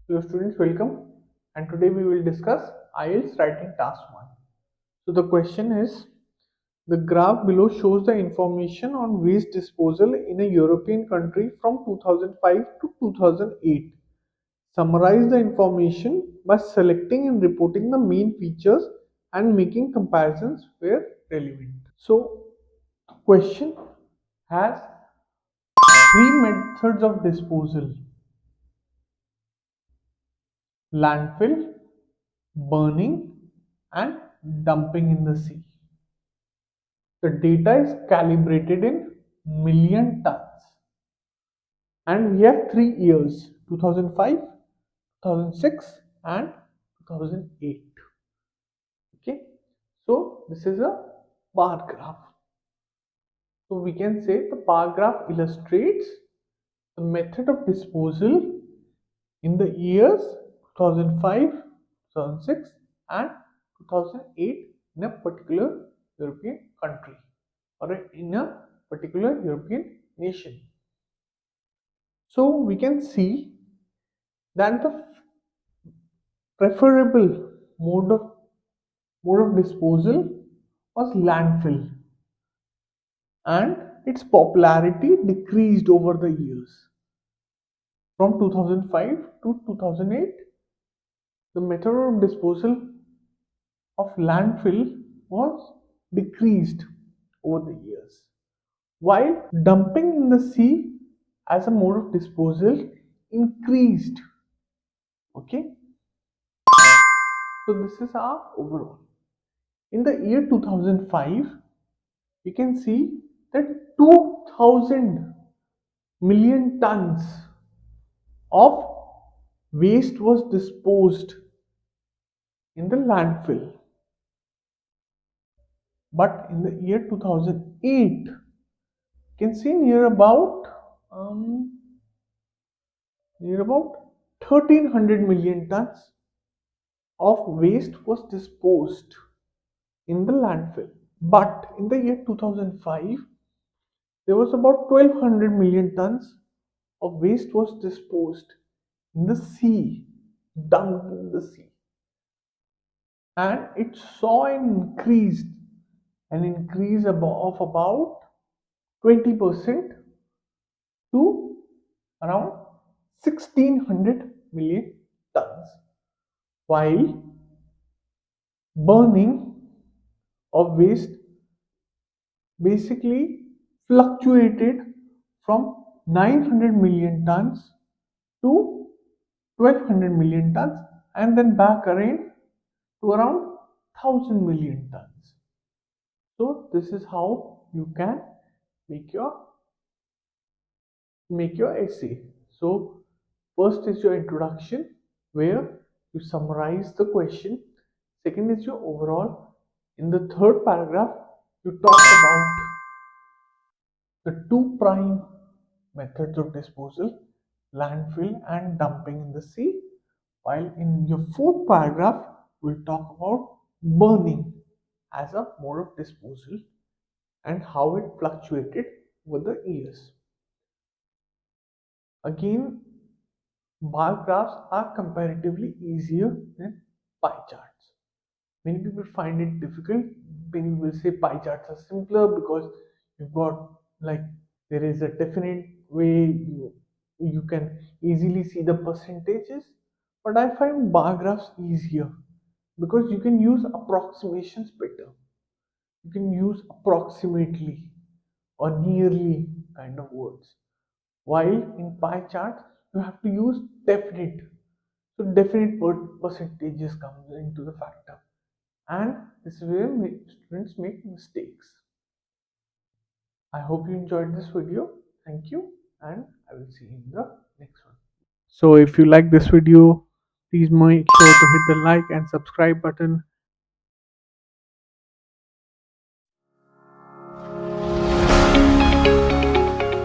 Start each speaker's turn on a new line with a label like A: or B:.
A: Hello students, welcome. And today we will discuss IELTS writing task 1. So the question is, the graph below shows the information on waste disposal in a European country from 2005 to 2008. Summarize the information by selecting and reporting the main features and making comparisons where relevant. So question has three methods of disposal: landfill, burning, and dumping in the sea. The data is calibrated in million tons, and we have 3 years: 2005, 2006, and 2008. Okay, so this is a bar graph. So we can say the bar graph illustrates the method of disposal in the years 2005, 2006, and 2008 in a particular European country or in a particular European nation. So we can see that the preferable mode of mode of disposal was landfill, and its popularity decreased over the years. From 2005 to 2008, the method of disposal of landfill was decreased over the years, while dumping in the sea as a mode of disposal increased. Okay, so this is our overall. In the year 2005, we can see that 2000 million tons of waste was disposed in the landfill. But in the year 2008, you can see um, near about 1300 million tons of waste was disposed in the landfill. But in the year 2005, there was about 1200 million tons of waste was disposed in the sea, dumped in the sea, and it saw of about 20% to around 1600 million tons, while burning of waste basically fluctuated from 900 million tons to 1200 million tons, and then back again to around 1000 million tons. So this is how you can make your essay. So first is your introduction, where you summarize the question. Second is your overall. In the third paragraph, you talk about the two prime methods of disposal: landfill and dumping in the sea. While in your fourth paragraph, we'll talk about burning as a mode of disposal and how it fluctuated over the years. Again, bar graphs are comparatively easier than pie charts. Many people find it difficult. Many will say pie charts are simpler because you've got, like, there is a definite way you can easily see the percentages. But I find bar graphs easier because you can use approximations better. You can use approximately or nearly kind of words. While in pie chart, you have to use definite. So definite percentages comes into the factor, and this is where students make mistakes. I hope you enjoyed this video. Thank you, and I will see you in the next one. So if you like this video, please make sure to hit the like and subscribe button